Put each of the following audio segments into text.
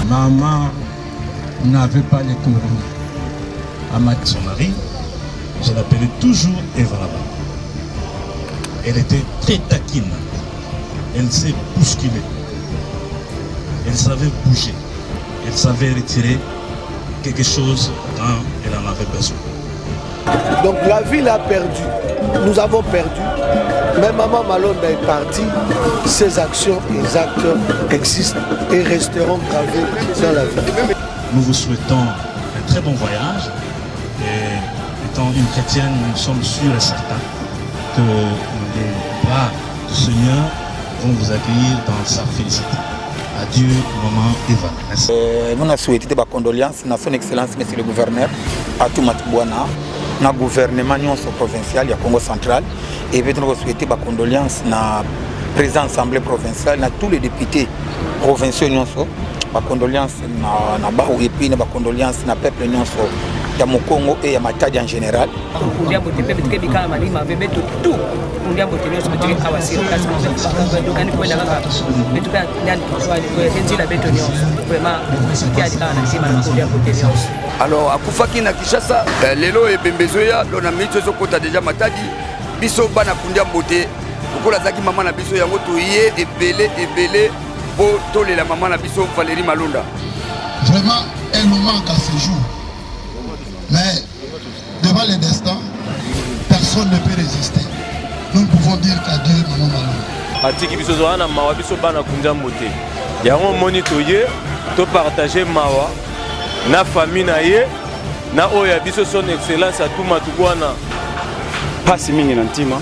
Maman n'avait pas les couronnes. Son mari, je l'appelais toujours Eva là-bas. Elle était très taquine. Elle s'est bousculée. Elle savait bouger. Elle savait retirer quelque chose quand elle en avait besoin. Donc la ville a perdu. Nous avons perdu. Mais Maman Malonda est partie. Ses actions et actes existent et resteront gravés dans la ville. Nous vous souhaitons un très bon voyage. Et étant une chrétienne, nous sommes sûrs et certains que les bras du Seigneur vont vous accueillir dans sa félicité. Adieu, Maman Eva. Merci. Nous avons souhaité des condoléances à son Excellence, Monsieur le Gouverneur, à tout Matibouana, na gouvernement provincial du Congo central. Et nous avons souhaité des condoléances à président de l'Assemblée provinciale, à tous les députés provinciaux. Des condoléances à Bahou et puis des condoléances à peuple ya Mokongo et ya Matadi en général. Alors akufaki na Kinshasa lelo ebembezoya lona micho ezokota déjà Matadi biso bana kundia mbote lokola zaki mama na biso yango toye ebele po tolela mama na biso Valérie Malonda. Vraiment elle nous manque à ce jour. Mais devant le destin, personne ne peut résister. Nous ne pouvons dire qu'adieu, Maman Malonda. Atiki biso zoana mawa biso bana kunja mbote. Yango moni toye to partager mawa na famille na ye na oya biso son excellence atuma tukwana. Pasi mingi na ntima.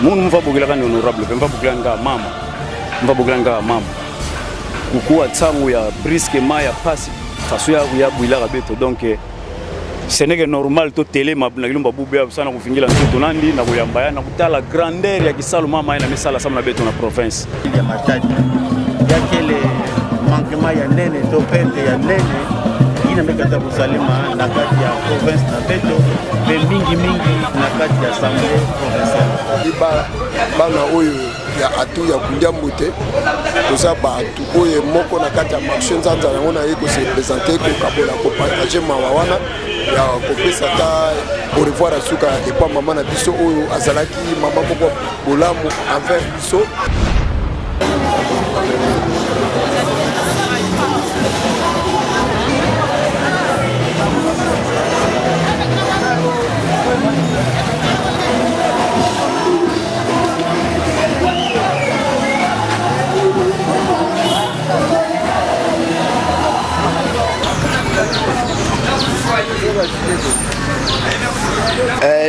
Mungu mva bogela ni honorable, mva bogela nga mama. Mva bogela nga mama. Kukuwa tsangu ya briske maya pasi faso ya buila rabeto donc ce n'est que normal to télé mabuna kilomba bubya sana kufingila ntoto nandi na kuyamba ya na kutala grandeur ya kisalo mama ina misala sama beto na province ya Matadi yakele manquement ya nene to pente ya nene ina mekata kusalima na kati ya province na beto pe mingi na kati ya assemblée provinciale bana oyo ya atu ya kundia mbote toza ba atu oyo moko na kati ya marché nzanza yango na yeko se présenter ko kabola ko partager mawawana ya kopesa ta au revoir asuka et pas maman na biso oyo azalaki mama moko bolamu envers biso.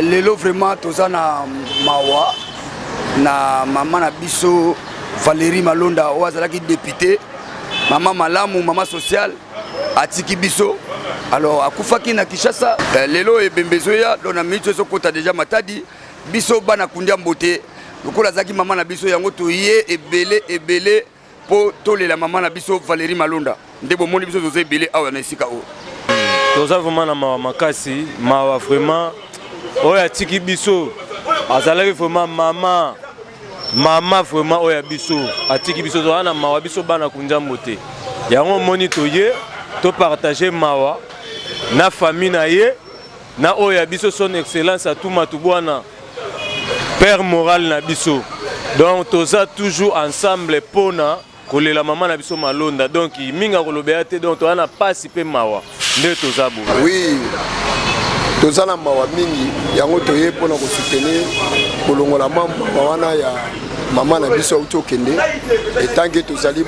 Lelo vraiment toza na mawa na mama na biso Valérie Malonda o azalaki député mama malamu mama social atiki biso alors akufaki na Kinshasa lelo ebembezoya lona micho ezokota déjà Matadi biso bana kundia mbote lokola zaki mama na biso yango toye ebele po tolela mama na biso Valérie Malonda ndebo moni biso toza ebele awa na esika o toza vraiment na mawa makasi mawa vraiment oya tiki biso azalaki vraiment mama vraiment oya biso atiki biso toza na mawa biso bana kunja mbote yango moni toye to partager mawa na famille na ye na oya biso son excellence atuma tubwana père moral na biso donc toza toujours ensemble pona kolela mama na biso Malonda donc minga kolobea te donc toza na pasi pe mawa nde toza bo. Oui. Toza na mawa mingi yango toye pona ko soutenir kolongola mama wana ya mama na biso uto kende etange tozali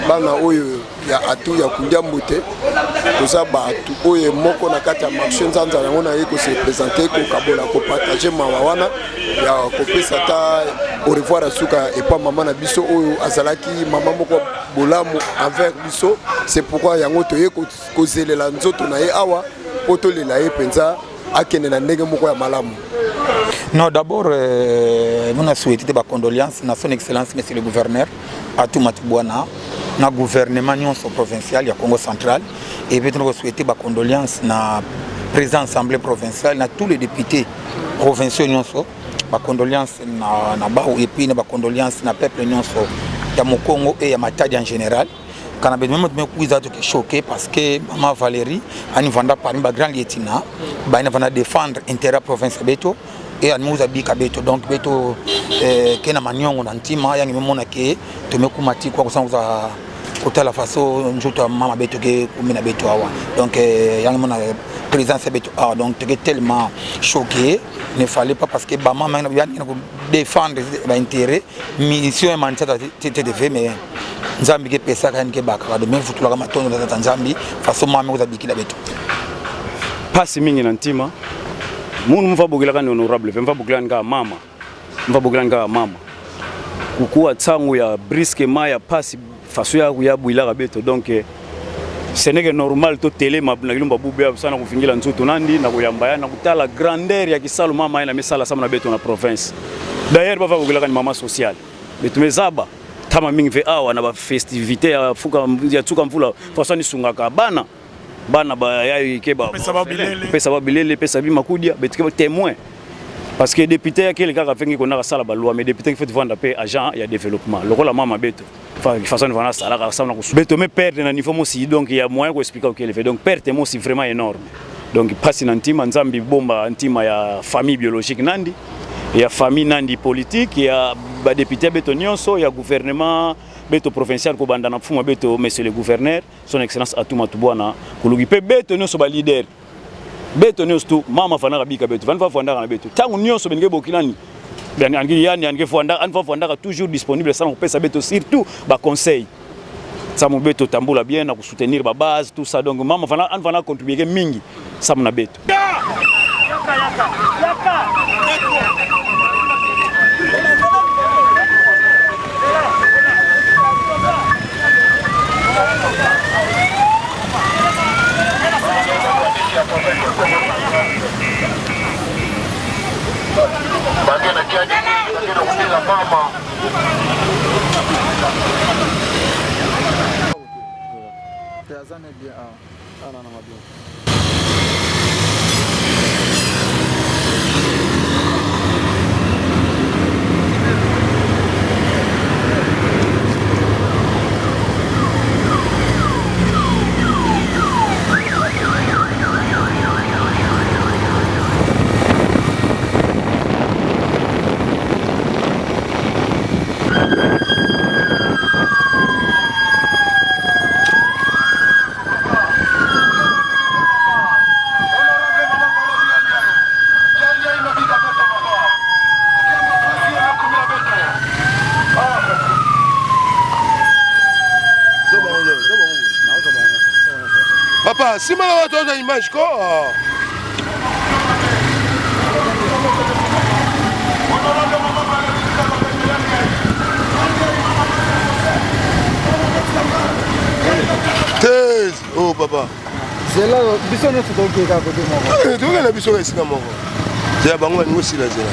bana oyo ya atu ya kundia mbote toza ba atu oyo moko na kati ya marché nzanza yango na yeko se présenter ko kabola ko partager mawa wana ya kopesa ta au revoir asuka et pas mama na biso oyo azalaki mama moko bolamu envers biso c'est pourquoi yango toye ko zelela nzoto na ye awa poto lela ye penza akene na ndenge moko ya malamu. Non, d'abord, nous avons souhaité des condoléances à son Excellence, Monsieur le Gouverneur, à tout Matibouana, na gouvernement provincial du Congo central, et nous avons souhaité des condoléances à président de l'Assemblée provinciale, à tous les députés provinciaux, des condoléances à Bahou et puis des condoléances à peuple de Mokongo et à Matadi en général. Quand on a été choqué parce que Maman Valérie a vendu par un grand lieutenant, elle a défendre l'intérêt provincial Beto et elle nous a dit que Beto donc Beto qui na manion antima yangi mona ke to me kumati kwa kusanza kota la façon njoto Mama Beto ke kumina Beto awa donc yangi mona présence Beto ah donc tu es tellement choqué ne fallait pas parce que maman m'a défendre l'intérêt mission manchata TTV mais nzambi ke pesa kan ke baka de même futula kama tono za nzambi façon mama uzabikila Beto pasi mingi na ntima munu mfa bogela kan honorable mfa bogela nga mama mfa bogela nga mama kukuwa tsangu ya briske maya pasi façon ya buila Beto donc ce n'est que normal to télé mabuna kilomba bube sana kufingila nzuto nandi na kuyambaya na kutala grandeur ya kisalo mama ina misala sama na Beto na province d'ailleurs bava bogela kan mama social Beto mezaba tama mingi ve awa na ba festivité ya fuka ya tsuka mvula façon ni sungaka bana ba ya ikeba pesa babilele pesa bimakudia Beto ke témoin parce que député ya kele kaka fengi kona sala ba loi mais député qui fait vendre paix agent ya développement lokola mama Beto façon de vendre sala ka sama na Beto me perdre na niveau mosi donc il y a moyen ko expliquer qu'il fait donc perte mo si vraiment énorme donc pasi na ntima nzambi bomba ntima ya famille biologique nandi ya famille nandi politique ya ba député Beto nyonso ya gouvernement Beto provincial ko banda na fuma Beto monsieur le gouverneur son excellence Atuma Tubwana kulugi pe Beto nyonso ba leader Beto nyonso tu mama fana bika Beto van fa fanda na Beto tangu nyonso benge bokilani ben angi fanda toujours disponible sans pesa Beto surtout ba conseil ça mon Beto tambula bien na soutenir ba base tout ça donc mama fana contribuer mingi ça mon Beto Papa, si ma watu za image ko Tez, oh papa. C'est là biso notre donc ka côté moko. Tu vois la biso ici na moko. C'est bango ni aussi là zela.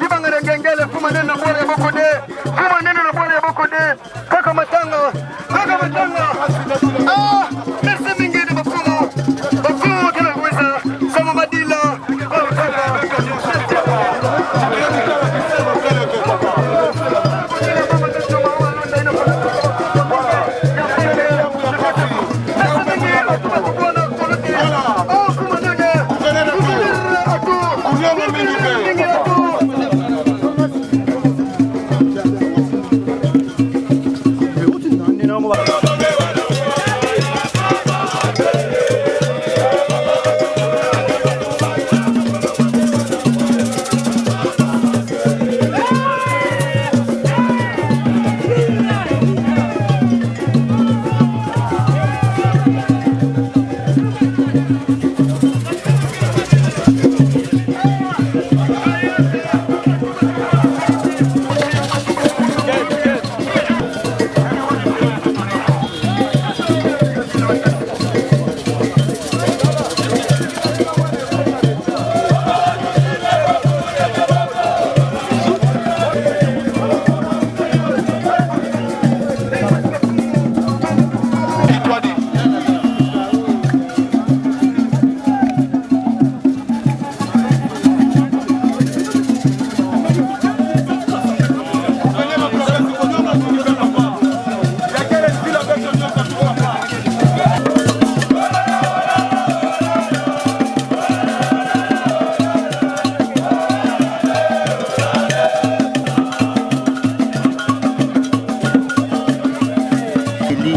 ibanga ngengele kuma neno bora boko de kuma neno bora boko de kaka matanga merci mingi de bafumo kila kuweza sama madila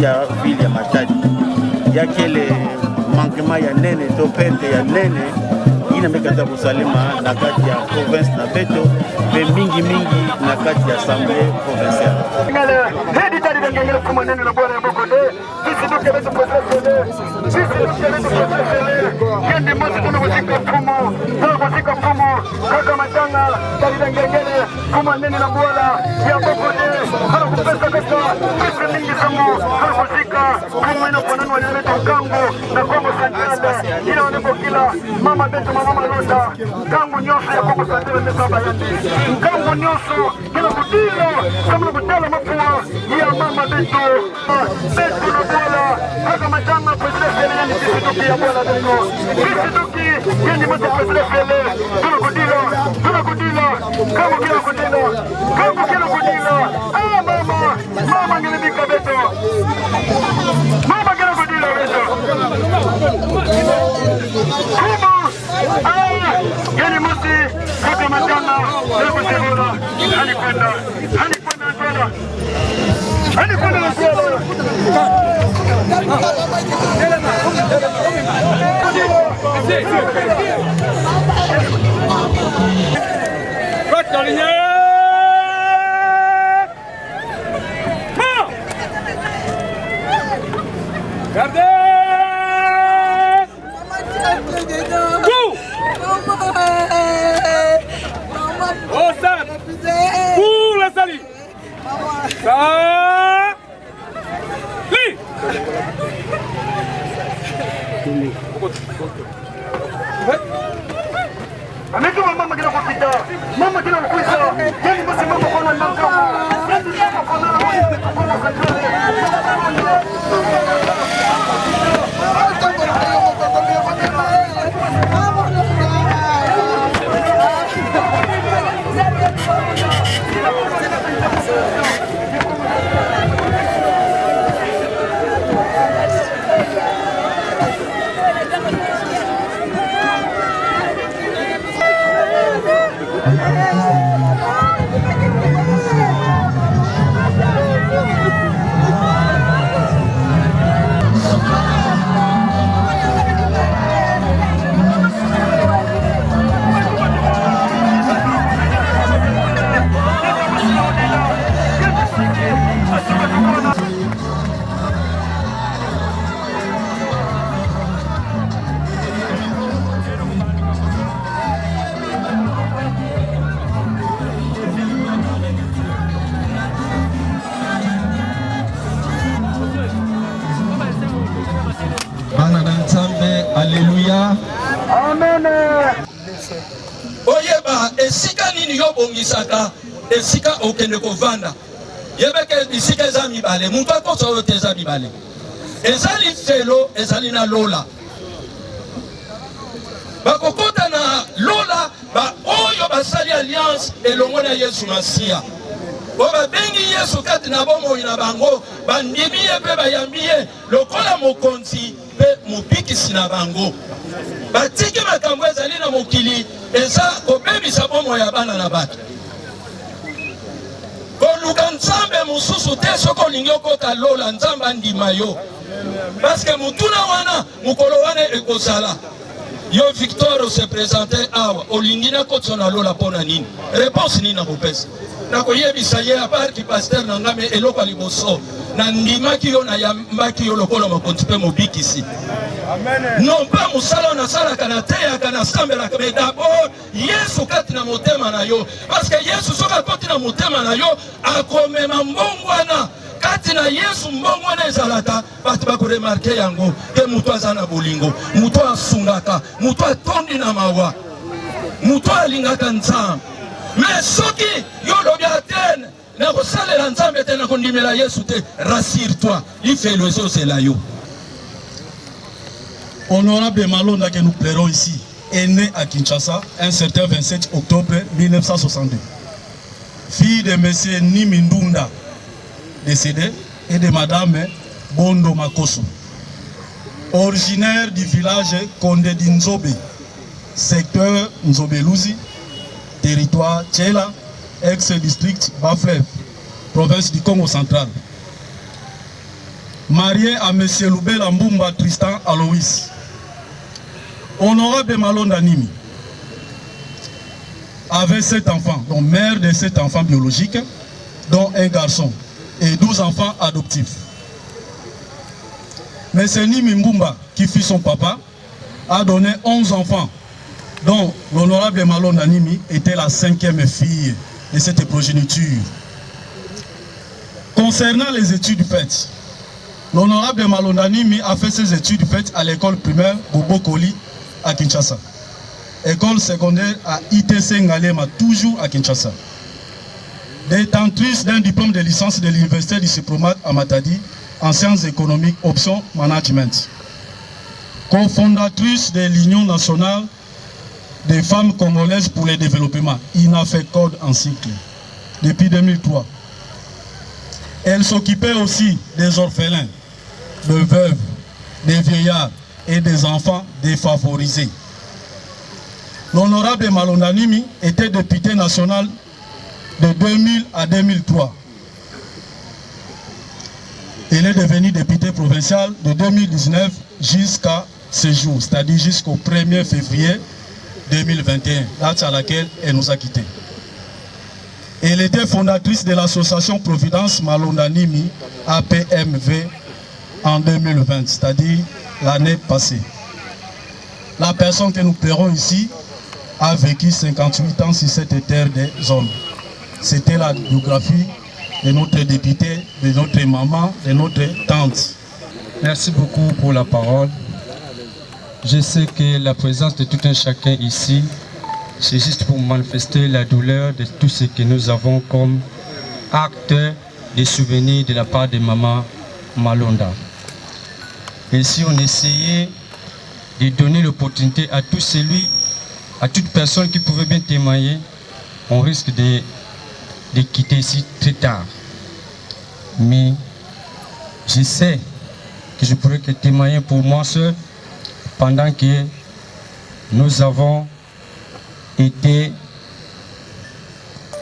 ya vile ya Matadi yakele manquement ya nene to pente ya nene inamekata kusalima na kati ya province na Beto pe mingi na kati ya assemblée provinciale. Hedi tadi ngengele kuma neno na bora boko de sisi duke betu kendi mosi tunakuzika fumo kaka matanga tadi ngengele kuma neno na bora ya boko de hala kupesa pesa mingi samo hala kuzika kuma ina kwa nani wanaleta Kango na Kongo Central ina waneko kila mama Beto mama Londa Kango nyoso ya Kongo Central nesa bayandi Kango nyoso kila kutilo kama kutala mapua ya mama Beto Beto na bola kaka matanga president yani sisi tuki ya bola Beto sisi tuki yani mtu president tunakudila kama kila kudila mama ngelibika Beto mama kila kudila Beto yani mti kaka matanga leo kusema anikwenda Ametoa mama kila kupita, mama kila kuisa, yani basi mama kwa nani oyeba esika nini yo bongisaka esika okende kovanda yebeke bisika eza mibale mutu akosa oyo te eza mibale ezali felo ezali na lola bakokota na lola oyo basali alliance elongo na Yesu Masiya oyo babengi Yesu kati na bomoi na bango bandimi ye mpe bayambi ye lokola mokonzi mpe mobikisi na bango batiki makambo ezali na mokili eza kobebisa bomoi ya bana na bato koluka nzambe mosusu te soki olingi okota lola nzambe andima yo parceke mutuna wana mokolo wana ekozala yo Victor se présente awa olingi nakotisa na lola mpona nini réponse nini nakopesa nakoyebisa ye aparki paster na ngame eloko ya liboso na ndimaki yo nayambaki yo lokola mokonzi mpe mobikisi non mpa mosala nasalaka nateyaka nasambelaka me dabord Yesu kati na motema na yo parceke Yesu soki akoti na motema na yo akomema mbongwana kati na Yesu mbongwana ezalaka bato bakoremarke yango ke mutu aza na bolingo mutu asungaka mutu atondi na mawa mutu alingaka nzambe me soki yo lobi atene nakosalela nzambe te nakondimela Yesu te rassure-toi lifelo ezozela yo. Honorable Malonda que nous plairons ici est né à Kinshasa un certain 27 octobre 1962. Fille de M. Nimindunda, décédé, et de Madame Bondo Makoso. Originaire du village Konde d'Inzobe, secteur Nzobeluzi, territoire Tchela, ex-district Baflev, province du Congo central. Marié à M. Loubela Mbumba Tristan Alois. Honorable Malonda Nimi avait 7 enfants, donc mère de 7 enfants biologiques, dont un garçon, et 12 enfants adoptifs. M. Nimi Mbumba, qui fut son papa, a donné 11 enfants, dont l'honorable Malonda Nimi était la 5e fille de cette progéniture. Concernant les études faites, l'honorable Malonda Nimi a fait ses études faites à l'école primaire Bobo Koli à Kinshasa. École secondaire à ITC Ngalema, toujours à Kinshasa. Détentrice d'un diplôme de licence de l'université du Cipromat à Matadi en sciences économiques, option management. Cofondatrice de l'Union nationale des femmes congolaises pour le développement, INAFECODE en cycle, depuis 2003. Elle s'occupait aussi des orphelins, des veuves, des vieillards et des enfants défavorisés. L'honorable Malonda Nimi était député national de 2000 à 2003. Il est devenu député provincial de 2019 jusqu'à ce jour, c'est-à-dire jusqu'au 1er février 2021, date à laquelle elle nous a quittés. Elle était fondatrice de l'association Providence Malonda Nimi, APMV, en 2020, c'est-à-dire l'année passée. La personne que nous plairons ici a vécu 58 ans sur cette terre des hommes. C'était la biographie de notre député, de notre maman, de notre tante. Merci beaucoup pour la parole. Je sais que la présence de tout un chacun ici, c'est juste pour manifester la douleur de tout ce que nous avons comme acte de souvenir de la part de maman Malonda. Et si on essayait de donner l'opportunité à tout celui, à toute personne qui pouvait bien témoigner, on risque de quitter ici très tard. Mais je sais que je pourrais que témoigner pour moi seul pendant que nous avons été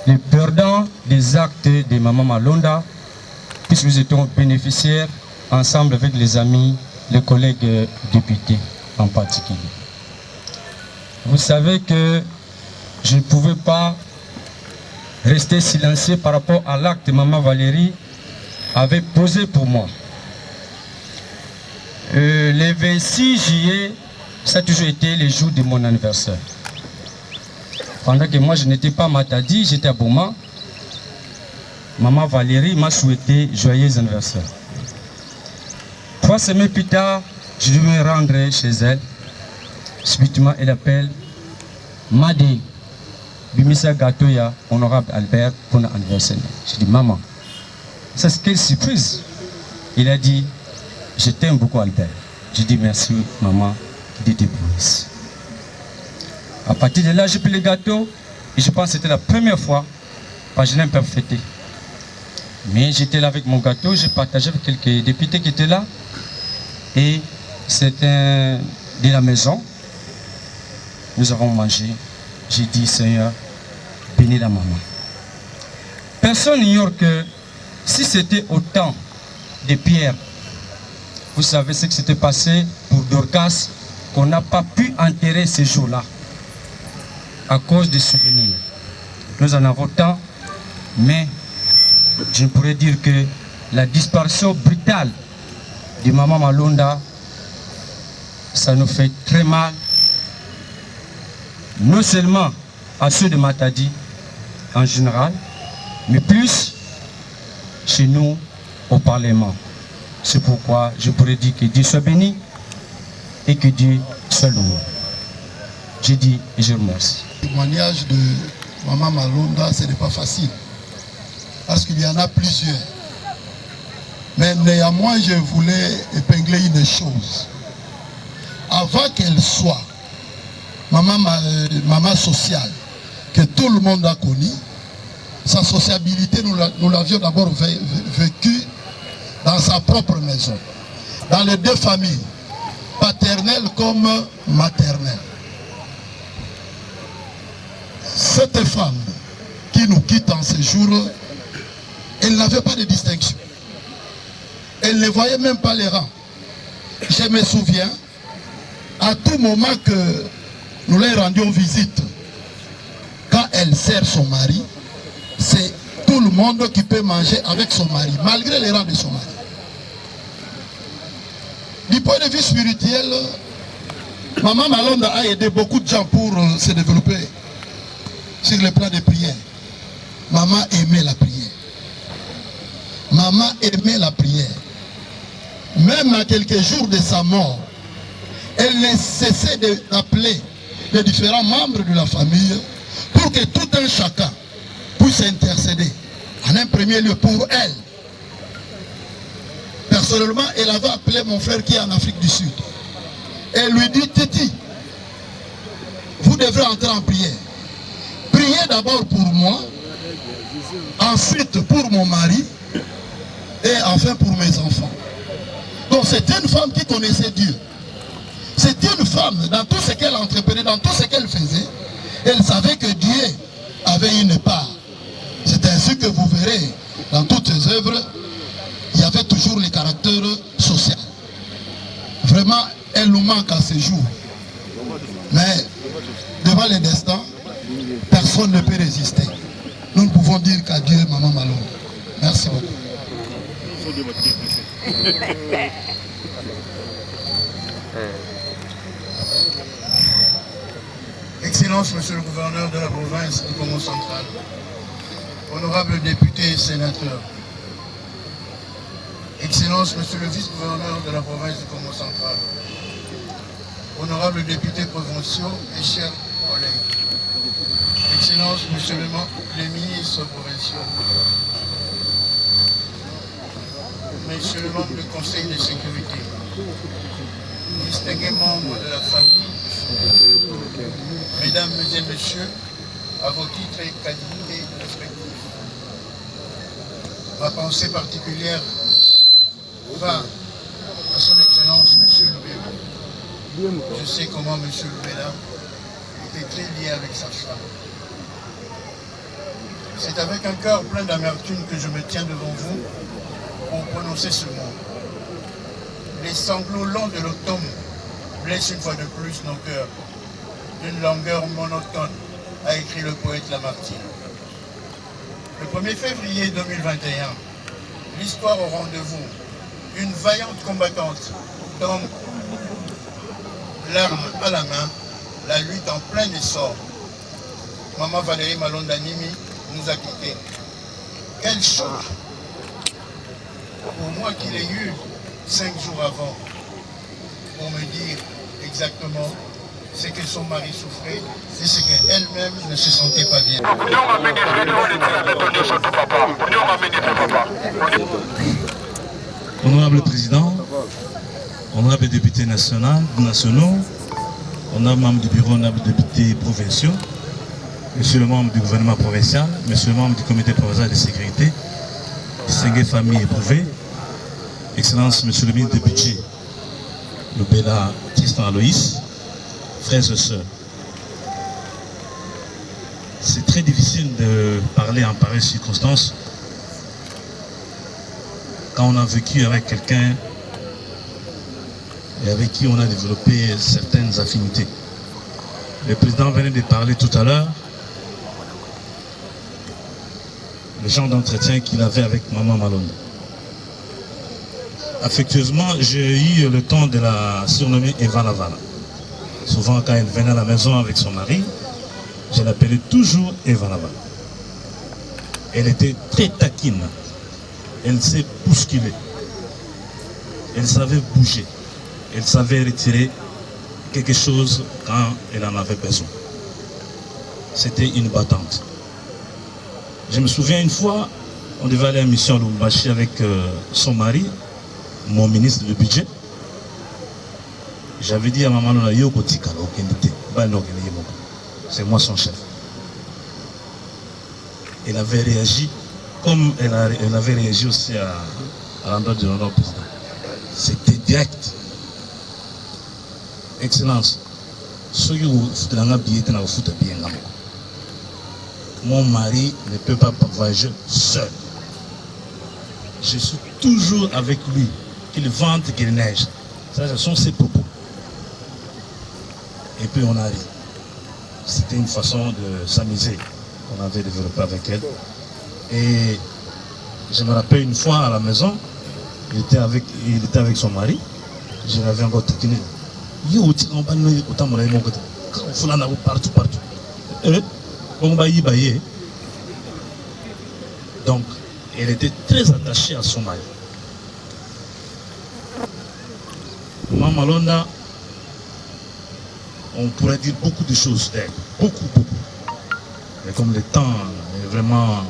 les perdants des actes de maman Malonda, puisque nous étions bénéficiaires ensemble avec les amis, les collègues députés en particulier. Vous savez que je ne pouvais pas rester silencieux par rapport à l'acte que maman Valérie avait posé pour moi. Le 26 juillet, ça a toujours été le jour de mon anniversaire. Pendant que moi je n'étais pas à Matadi, j'étais à Boma, maman Valérie m'a souhaité joyeux anniversaire. 3 semaines plus tard, je devais me rendre chez elle. Subitement, elle appelle m'a dit, Bimisa gâteau ya honorable Albert pour l'anniversaire. J'ai dit, maman, ça c'est quelle surprise. Il a dit, je t'aime beaucoup Albert. J'ai dit, merci maman de tes promesses. À partir de là, j'ai pris le gâteau et je pense que c'était la première fois que je n'ai pas fêté. Mais j'étais là avec mon gâteau, j'ai partagé avec quelques députés qui étaient là. Et c'était de la maison. Nous avons mangé. J'ai dit, Seigneur, bénis la maman. Personne n'ignore que si c'était au temps de Pierre, vous savez ce qui s'était passé pour Dorcas, qu'on n'a pas pu enterrer ce jour-là à cause des souvenirs. Nous en avons tant, mais je pourrais dire que la disparition brutale de Maman Malonda, ça nous fait très mal, non seulement à ceux de Matadi en général, mais plus chez nous au Parlement. C'est pourquoi je pourrais dire que Dieu soit béni et que Dieu soit loué. Je dis et je remercie. Le témoignage de Maman Malonda, ce n'est pas facile, parce qu'il y en a plusieurs. Mais néanmoins, je voulais épingler une chose. Avant qu'elle soit maman sociale, que tout le monde a connue, sa sociabilité, nous l'avions d'abord vécue dans sa propre maison, dans les deux familles, paternelle comme maternelle. Cette femme qui nous quitte en ce jour, elle n'avait pas de distinction. Elle ne voyait même pas les rangs. Je me souviens, à tout moment que nous lui rendions visite, quand elle sert son mari, c'est tout le monde qui peut manger avec son mari, malgré les rangs de son mari. Du point de vue spirituel, Maman Malonda a aidé beaucoup de gens pour se développer sur le plan des prières. Maman aimait la prière. Maman aimait la prière. Même à quelques jours de sa mort, elle ne cessait d'appeler les différents membres de la famille pour que tout un chacun puisse intercéder. En un premier lieu pour elle. Personnellement, elle avait appelé mon frère qui est en Afrique du Sud. Elle lui dit, Titi, vous devrez entrer en prière. Priez d'abord pour moi, ensuite pour mon mari, et enfin pour mes enfants. Donc c'est une femme qui connaissait Dieu. C'est une femme, dans tout ce qu'elle entreprenait, dans tout ce qu'elle faisait, elle savait que Dieu avait une part. C'est ainsi que vous verrez, dans toutes ses œuvres, il y avait toujours le caractère social. Vraiment, elle nous manque à ce jour. Mais devant le destin, personne ne peut résister. Nous ne pouvons dire qu'à Dieu, Maman Malonda. Merci beaucoup. Excellence, Monsieur le gouverneur de la province du Congo central, honorables députés et sénateurs, Excellence, Monsieur le vice-gouverneur de la province du Congo central, honorables députés provinciaux et chers collègues, Excellence, Monsieur les ministres provinciaux, Messieurs les membres du Conseil de sécurité, distingués membres de la famille, Mesdames et Messieurs, à vos titres et qualités respectifs. Ma pensée particulière va à son Excellence, Monsieur Loubela. Je sais comment Monsieur Loubela était très lié avec sa femme. C'est avec un cœur plein d'amertume que je me tiens devant vous pour prononcer ce mot. Les sanglots longs de l'automne blessent une fois de plus nos cœurs. D'une langueur monotone, a écrit le poète Lamartine. Le 1er février 2021, l'histoire au rendez-vous, une vaillante combattante tombe, l'arme à la main, la lutte en plein essor. Maman Valérie Malonda Nimi nous a quittés. Quel choc pour moi qui l'ai eu 5 jours avant, pour me dire exactement ce que son mari souffrait et ce qu'elle elle-même ne se sentait pas bien. Honorable Président, honorable député nationaux, honorable membre du bureau, honorable député provinciaux, monsieur le membre du gouvernement provincial, monsieur le membre du comité provincial de sécurité, distinguées familles éprouvées, Excellence, monsieur le ministre du budget, le Béla Tristan Aloïs, frères et sœurs. C'est très difficile de parler en pareille circonstance quand on a vécu avec quelqu'un et avec qui on a développé certaines affinités. Le président venait de parler tout à l'heure, le genre d'entretien qu'il avait avec Maman Malonda. Affectueusement, j'ai eu le temps de la surnommer Eva Lavala. Souvent, quand elle venait à la maison avec son mari, je l'appelais toujours Eva Lavala. Elle était très taquine. Elle s'est bousculée. Elle savait bouger. Elle savait retirer quelque chose quand elle en avait besoin. C'était une battante. Je me souviens une fois, on devait aller à mission à Lubumbashi avec son mari, mon ministre du budget. J'avais dit à Maman Lona, c'est moi son chef. Elle avait réagi comme elle avait réagi aussi à l'endroit de l'honorable président. C'était direct. Excellence, mon mari ne peut pas voyager seul. Je suis toujours avec lui. Qu'il vente, qu'il neige. Ça, ce sont ses propos. Et puis on arrive. C'était une façon de s'amuser qu'on avait développé avec elle. Et je me rappelle une fois à la maison, il était avec son mari. Je l'avais encore taquiné. Partout. Donc, elle était très attachée à son mari. Maman Malonda, on pourrait dire beaucoup de choses d'elle, beaucoup. Mais comme le temps est vraiment,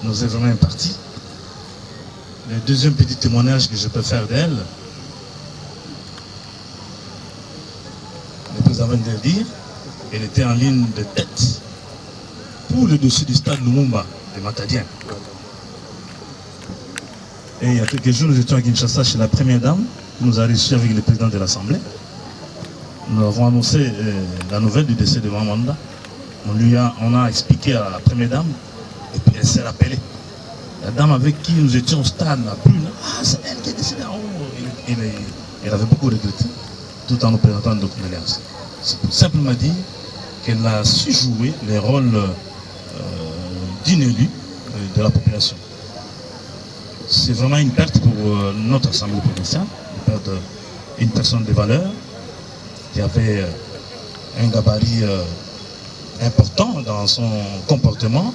nous est vraiment imparti, le deuxième petit témoignage que je peux faire d'elle, le président vient de le dire, elle était en ligne de tête pour le dossier du stade Lumumba de Matadien. Et il y a quelques jours, nous étions à Kinshasa chez la première dame, qui nous a reçus avec le président de l'Assemblée. Nous avons annoncé la nouvelle du décès de Mamanda. On a expliqué à la première dame, et puis elle s'est rappelée. La dame avec qui nous étions au stade, la brune, c'est elle qui est décédée. Elle avait beaucoup regretté, tout en nous présentant nos condoléances. C'est pour simplement dire qu'elle a su jouer les rôles d'une élue de la population. C'est vraiment une perte pour notre assemblée provinciale, une personne de valeur qui avait un gabarit important dans son comportement.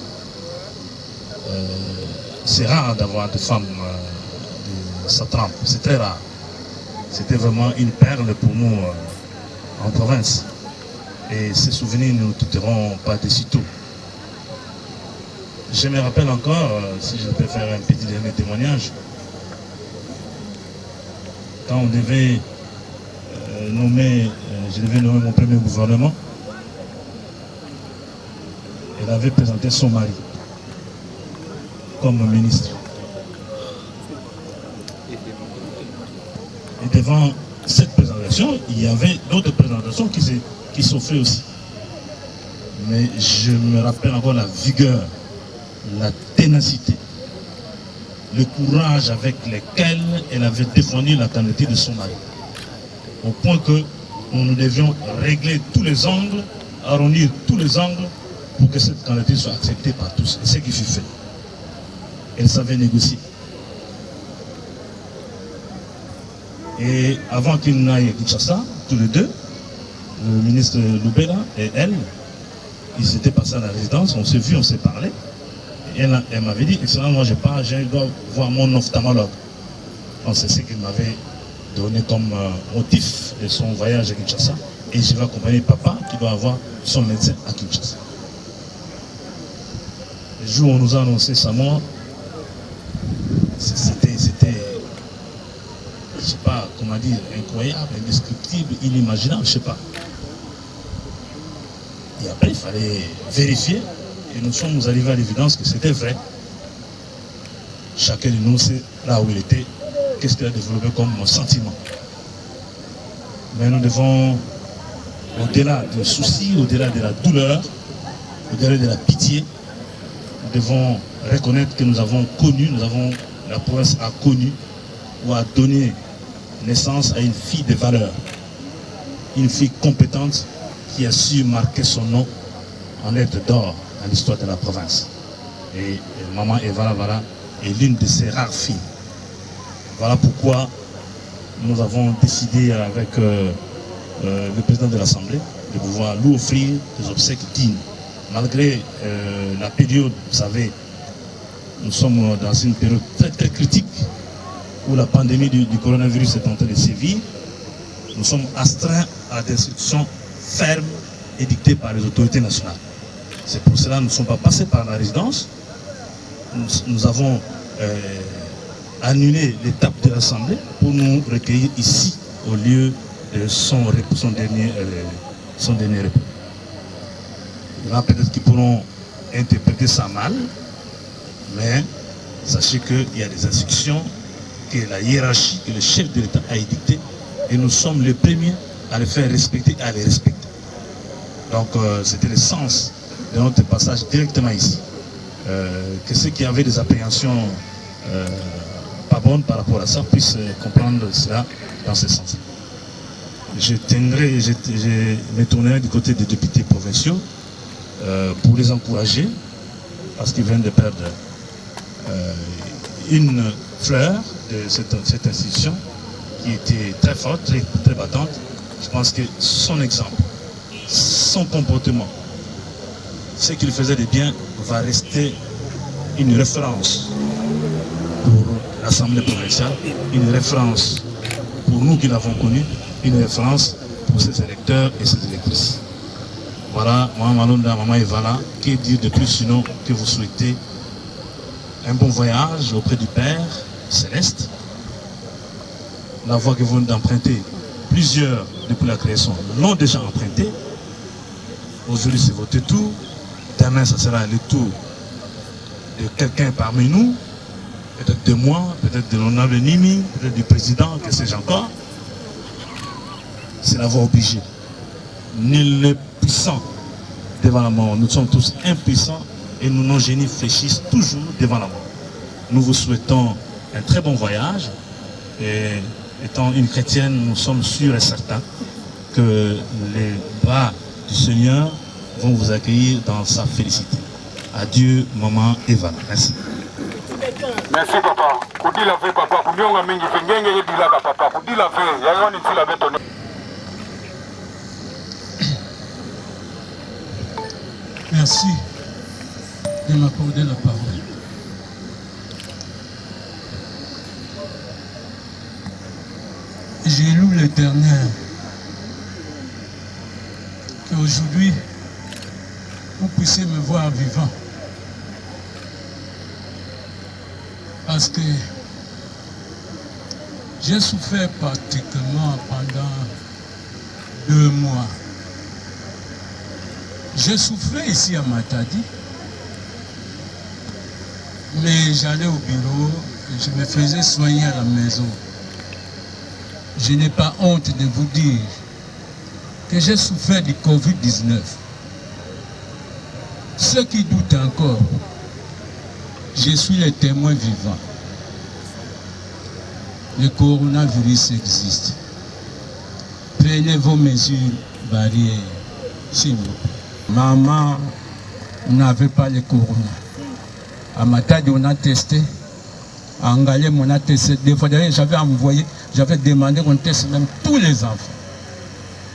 C'est rare d'avoir des femmes de sa trempe, c'est très rare. C'était vraiment une perle pour nous en province. Et ces souvenirs ne nous quitteront pas de sitôt. Je me rappelle encore, si je peux faire un petit dernier témoignage, quand on devait nommer, je devais nommer mon premier gouvernement, elle avait présenté son mari comme ministre. Et devant cette présentation, il y avait d'autres présentations qui s'offraient aussi. Mais je me rappelle encore la vigueur, la ténacité, le courage avec lequel elle avait défendu la candidature de son mari. Au point que nous devions régler tous les angles, arrondir tous les angles pour que cette candidature soit acceptée par tous. Et c'est ce qui fut fait. Elle savait négocier. Et avant qu'ils n'aillent à Kinshasa, tous les deux, le ministre Lubela et elle, ils étaient passés à la résidence, on s'est vu, on s'est parlé. Et elle m'avait dit, excellent, moi je pars, je dois voir mon ophtalmologue. C'est ce qu'il m'avait donné comme motif de son voyage à Kinshasa. et je vais accompagner papa qui doit avoir son médecin à Kinshasa. Le jour où on nous a annoncé sa mort, c'était, je sais pas comment dire, incroyable, indescriptible, inimaginable, je sais pas. Et après, il fallait vérifier, et nous sommes arrivés à l'évidence que c'était vrai. Chacun de nous sait là où il était, qu'est-ce qu'il a développé comme sentiment. Mais nous devons, au-delà du souci, au-delà de la douleur, au-delà de la pitié, nous devons reconnaître que nous avons connu, la province a connu ou a donné naissance à une fille de valeur, une fille compétente qui a su marquer son nom en lettres d'or dans l'histoire de la province. Et maman Eva Vala est l'une de ces rares filles. Voilà pourquoi nous avons décidé avec le président de l'Assemblée de pouvoir lui offrir des obsèques dignes. Malgré la période, vous savez, nous sommes dans une période très très critique où la pandémie du coronavirus est en train de sévir. Nous sommes astreints à des instructions fermes édictées par les autorités nationales. C'est pour cela que nous ne sommes pas passés par la résidence. Nous avons annulé l'étape de l'Assemblée pour nous recueillir ici au lieu de son dernier repos. Il y en a peut-être qui pourront interpréter ça mal, mais sachez qu'il y a des instructions que la hiérarchie, que le chef de l'État a édictées, et nous sommes les premiers à les faire respecter et à les respecter. Donc c'était le sens de notre passage directement ici. Que ceux qui avaient des appréhensions pas bonnes par rapport à ça puissent comprendre cela dans ce sens. Je me tournerai du côté des députés provinciaux pour les encourager, parce qu'ils viennent de perdre une fleur de cette institution qui était très forte, très, très battante. Je pense que son exemple, son comportement, ce qu'il faisait de bien va rester une référence pour l'Assemblée provinciale, une référence pour nous qui l'avons connu, une référence pour ses électeurs et ses électrices. Voilà, Maman Malonda, Maman Evala, que dire de plus sinon que vous souhaitez un bon voyage auprès du Père Céleste. La voie que vous venez d'emprunter, plusieurs depuis la création l'ont déjà emprunté. Aujourd'hui c'est votre tour, demain ça sera le tour de quelqu'un parmi nous, peut-être de moi, peut-être de l'honorable Nimi, peut-être du président, que sais-je encore. C'est la voie obligée. Nul n'est puissant devant la mort. Nous sommes tous impuissants et nos génies fléchissent toujours devant la mort. Nous vous souhaitons un très bon voyage et étant une chrétienne, nous sommes sûrs et certains que les bras du Seigneur vont vous accueillir dans sa félicité. Adieu, maman Eva. Merci. Merci papa. Kudi la fe papa, kunyonga mingi fengenge yedilaka papa. Kudi la fe, yayoni tila beto. Merci de m'accorder la parole. J'ai loué l'Éternel qu'aujourd'hui vous puissiez me voir vivant. Parce que j'ai souffert particulièrement pendant 2 mois. Je souffrais ici à Matadi, mais j'allais au bureau et je me faisais soigner à la maison. Je n'ai pas honte de vous dire que j'ai souffert du Covid-19. Ceux qui doutent encore, je suis le témoin vivant. Le coronavirus existe. Prenez vos mesures barrières, s'il vous plaît. Maman n'avait pas le corona. À Matadi, on a testé. À Angalem, on a testé. Des fois, j'avais envoyé, j'avais demandé qu'on teste même tous les enfants.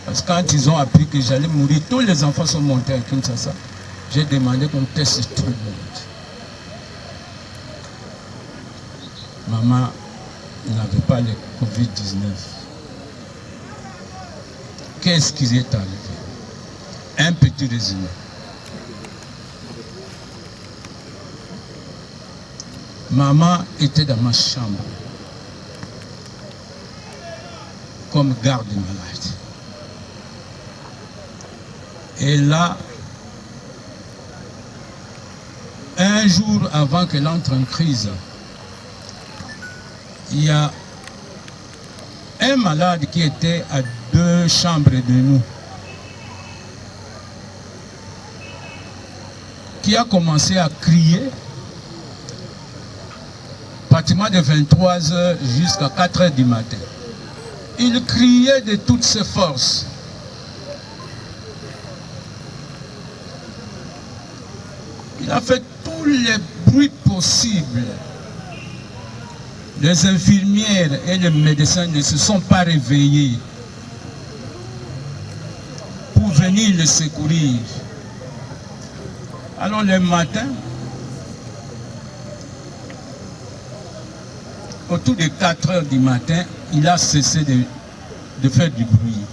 Parce que quand ils ont appris que j'allais mourir, tous les enfants sont montés à Kinshasa. J'ai demandé qu'on teste tout le monde. Maman n'avait pas le Covid-19. qu'est-ce qui est arrivé? Un petit résumé. Maman était dans ma chambre comme garde-malade. Et là, un jour avant qu'elle entre en crise, il y a un malade qui était à 2 chambres de nous, qui a commencé à crier, pratiquement de 23h jusqu'à 4h du matin. Il criait de toutes ses forces. Il a fait tous les bruits possibles. Les infirmières et les médecins ne se sont pas réveillés pour venir le secourir. Alors le matin, autour de 4h du matin, il a cessé de faire du bruit.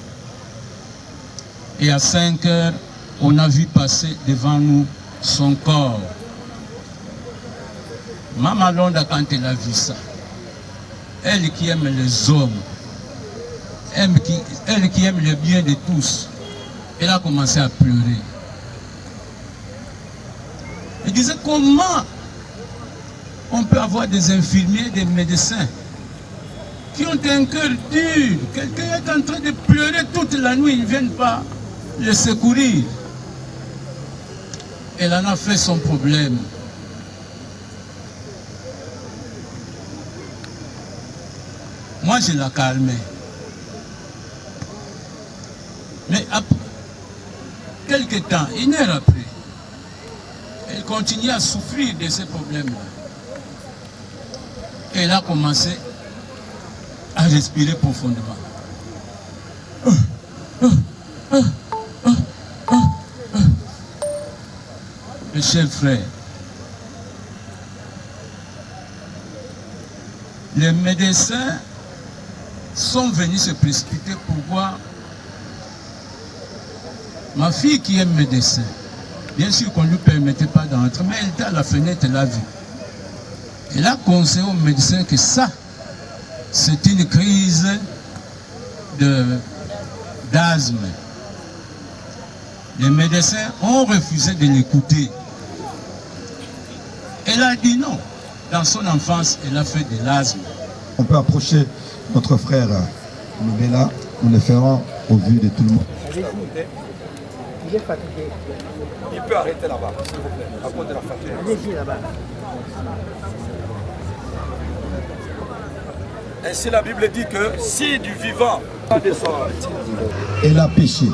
Et à 5h, on a vu passer devant nous son corps. Maman Londa, quand elle a vu ça, elle qui aime les hommes, elle qui aime le bien de tous, elle a commencé à pleurer. Elle disait comment on peut avoir des infirmiers, des médecins qui ont un cœur dur. Quelqu'un est en train de pleurer toute la nuit, ils ne viennent pas le secourir. Elle en a fait son problème. Moi, je la calmais. Mais après quelques temps, 1 heure après, elle continue à souffrir de ces problèmes-là. Elle a commencé à respirer profondément. Mes chers frères, les médecins sont venus se précipiter pour voir ma fille qui est médecin. Bien sûr qu'on ne lui permettait pas d'entrer, mais elle était à la fenêtre, elle a vu. Elle a conseillé aux médecins que ça, c'est une crise d'asthme. Les médecins ont refusé de l'écouter. Elle a dit non. Dans son enfance, elle a fait de l'asthme. On peut approcher notre frère Noubela, nous le ferons au vu de tout le monde. Il est fatigué. Il peut arrêter là-bas, s'il vous plaît, à cause de la fatigue. Allez-y là-bas. Ainsi la Bible dit que si du vivant elle a péché.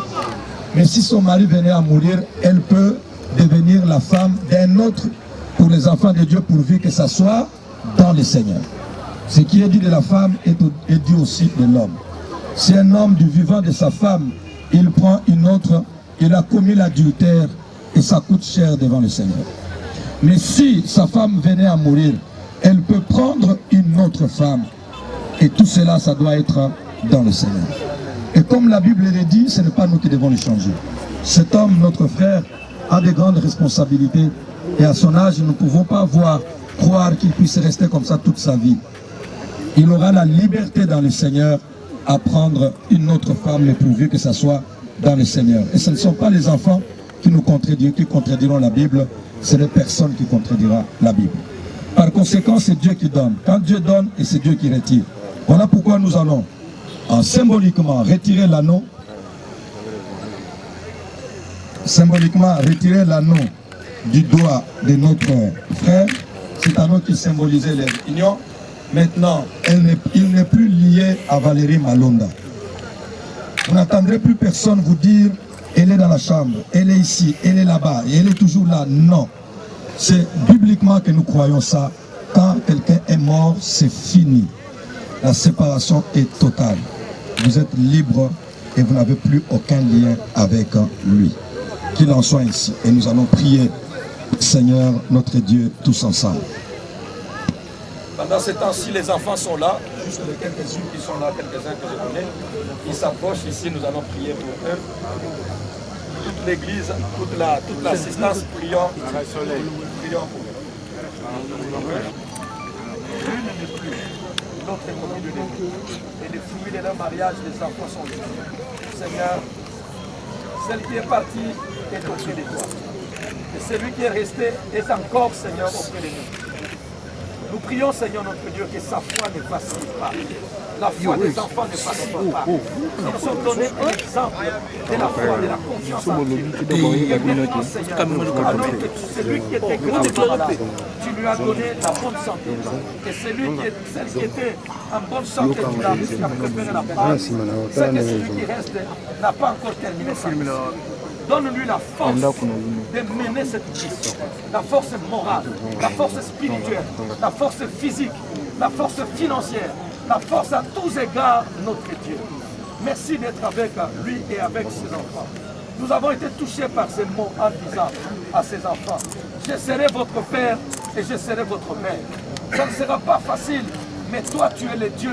Mais si son mari venait à mourir, elle peut devenir la femme d'un autre pour les enfants de Dieu, pourvu que ça soit dans le Seigneur. Ce qui est dit de la femme est dit aussi de l'homme. Si un homme du vivant de sa femme, il prend une autre, il a commis l'adultère et ça coûte cher devant le Seigneur. Mais si sa femme venait à mourir, elle peut prendre une autre femme. Et tout cela, ça doit être dans le Seigneur. Et comme la Bible le dit, ce n'est pas nous qui devons le changer. Cet homme, notre frère, a de grandes responsabilités. Et à son âge, nous ne pouvons pas croire qu'il puisse rester comme ça toute sa vie. Il aura la liberté dans le Seigneur à prendre une autre femme, mais pourvu que ça soit dans le Seigneur. Et ce ne sont pas les enfants qui nous contrediront la Bible, c'est les personnes qui contrediront la Bible. Par conséquent, c'est Dieu qui donne. Quand Dieu donne, et c'est Dieu qui retire. Voilà pourquoi nous allons symboliquement retirer l'anneau. Symboliquement retirer l'anneau du doigt de notre frère. Cet anneau qui symbolisait l'union. Maintenant, il n'est plus lié à Valérie Malonda. Vous n'entendrez plus personne vous dire « elle est dans la chambre, elle est ici, elle est là-bas, et elle est toujours là ». Non. C'est bibliquement que nous croyons ça. Quand quelqu'un est mort, c'est fini. La séparation est totale. Vous êtes libre et vous n'avez plus aucun lien avec lui. Qu'il en soit ainsi. Et nous allons prier, Seigneur, notre Dieu, tous ensemble. Pendant ce temps-ci, les enfants sont là. juste de quelques-unes qui sont là, quelques-uns que je connais. Ils s'approchent ici, nous allons prier pour eux. Toute l'église, toute l'assistance, prions pour eux. L'une n'est plus, l'autre est connue de l'église. Et les fruits de leur mariage, les enfants sont là. Seigneur, celle qui est partie est auprès de toi. Et celui qui est resté est encore, Seigneur, auprès de nous. Nous prions, Seigneur notre Dieu, que sa foi ne vacille pas. La foi des enfants ne vacille pas. Ils ont donné un exemple de la foi, de la confiance en Dieu. Et maintenant, Seigneur, alors que celui qui était gravement malade, tu lui as donné la bonne santé. Et celle qui était en bonne santé, tu l'as préféré la part. C'est que celui qui reste n'a pas encore terminé sa mission. Donne-lui la force de mener cette mission, la force morale, la force spirituelle, la force physique, la force financière, la force à tous égards, notre Dieu. Merci d'être avec lui et avec ses enfants. Nous avons été touchés par ces mots en disant à ses enfants, je serai votre père et je serai votre mère. Ça ne sera pas facile, mais toi tu es le Dieu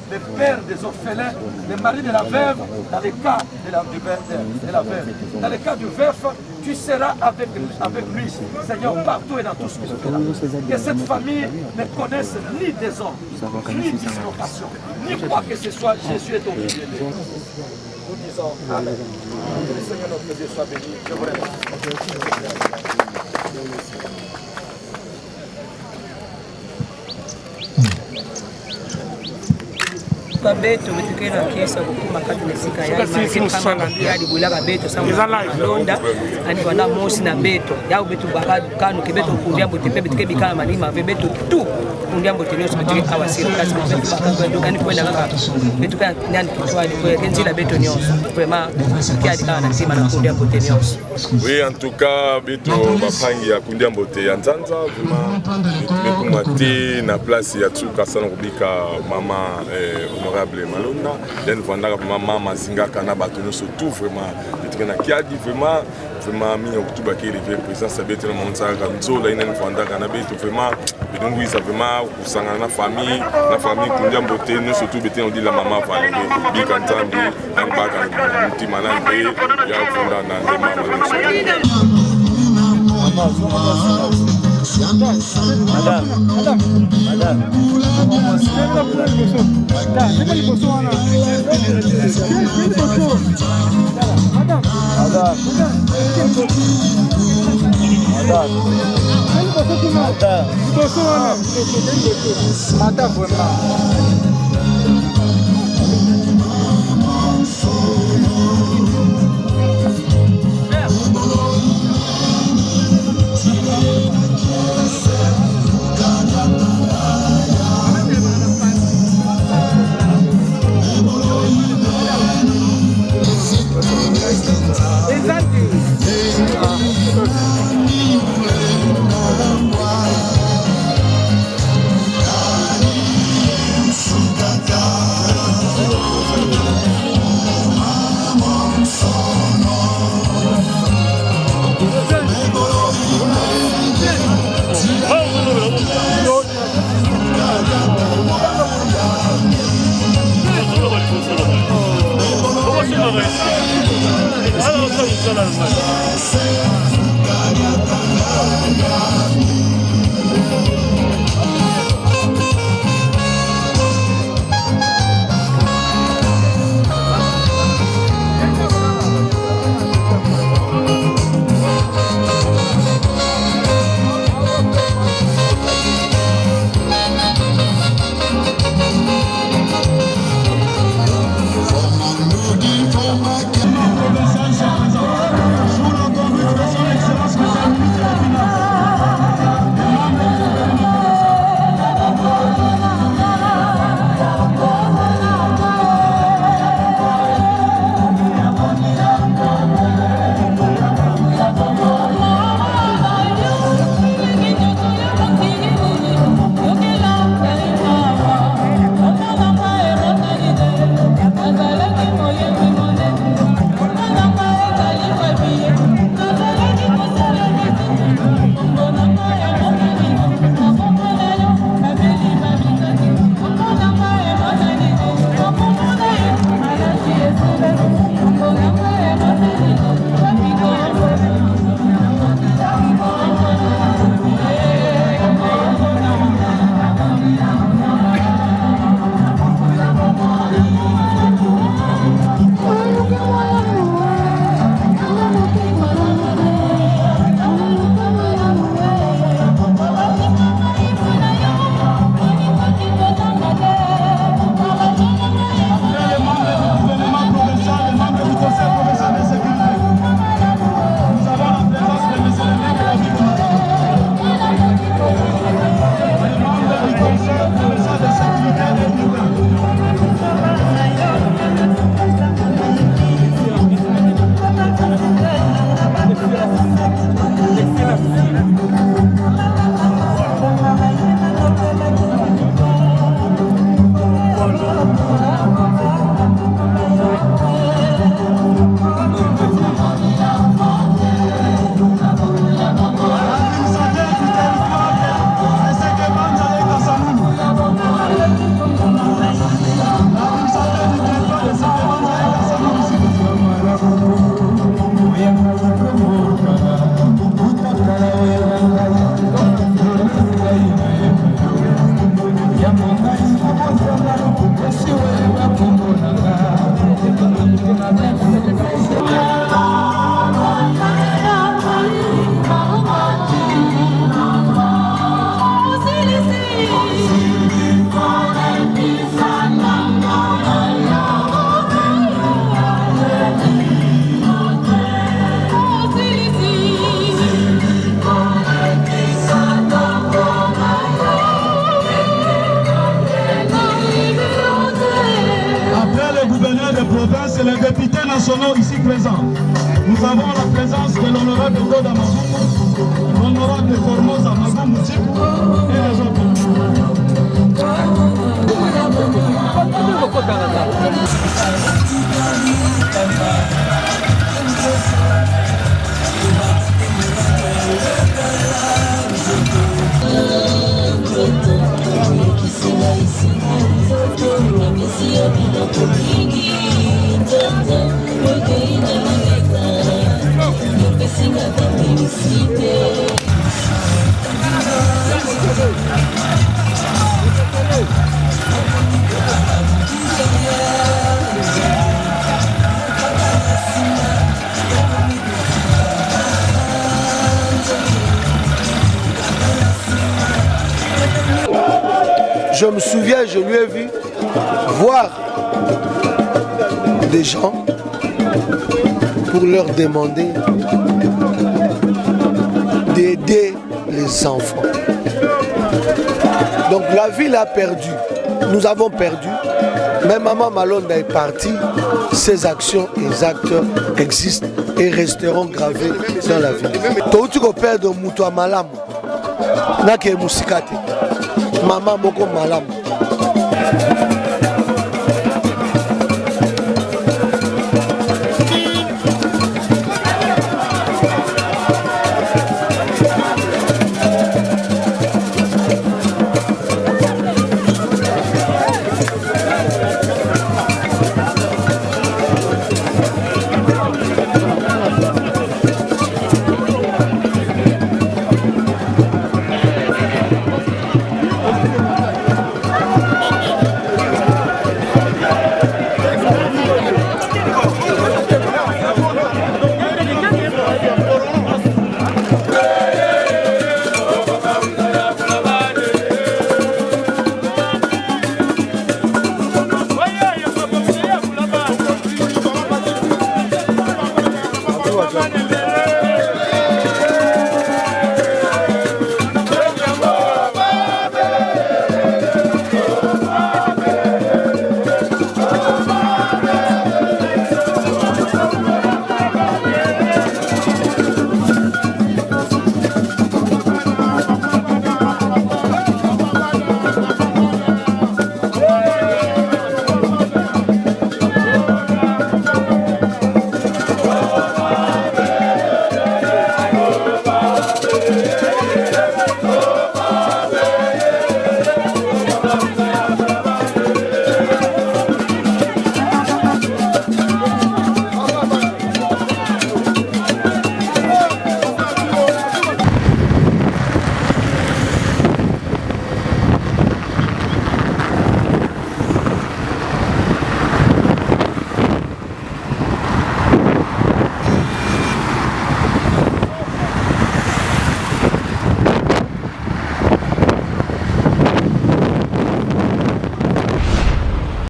le père des orphelins, le mari de la veuve, dans le cas de la veuve. Dans le cas du veuf, tu seras avec lui, Seigneur, partout et dans tout ce que tu fais. Que cette famille ne connaisse ni des hommes, ni dislocation, ni quoi que ce soit. Jésus est au milieu d'eux. Nous disons Amen. Que le Seigneur notre Dieu soit béni. Je vous remercie. Beto betukena kesa bukuma kati mesika ya mali bulaka beto sama londa ani wana mosi na beto ya beto bakadu kanu kibeto kundia botepe betuke bikala manima ve beto tu kundia botenyo betuke awasira kasi beto bakadu kani kwenda kaka betuka nyani kitwali kwa kenjila beto nyo vraiment kiadi kana na sima na kundia botenyo. Oui, en tout cas beto bapangi ya kundia bote ya nzanza vraiment beto mate na place ya tsuka sana kubika mama Malonda, then Vandaka Mama Zingaka na Batono surtout vraiment, na Kiadi vraiment mi octobre qui est présent ça bête na monta kanzo là ina Vandaka na bête vraiment donc oui ça vraiment kusanga na famille kundia mbote nous surtout bête on dit la maman Valérie bikantambi ambaka mutimana mpe ya funda na mama. Madame. l'honorable Ngoda Mazungu, l'honorable Formosa Mazungu Tsikou et les autres. Je me souviens, je lui ai vu voir des gens pour leur demander d'aider les enfants. Donc la ville a perdu, nous avons perdu, mais Maman Malonda est partie, ses actions et actes existent et resteront gravés dans la ville. Touti ko perdre mutu a malamu, na ke musikate. Maman Moko Malam.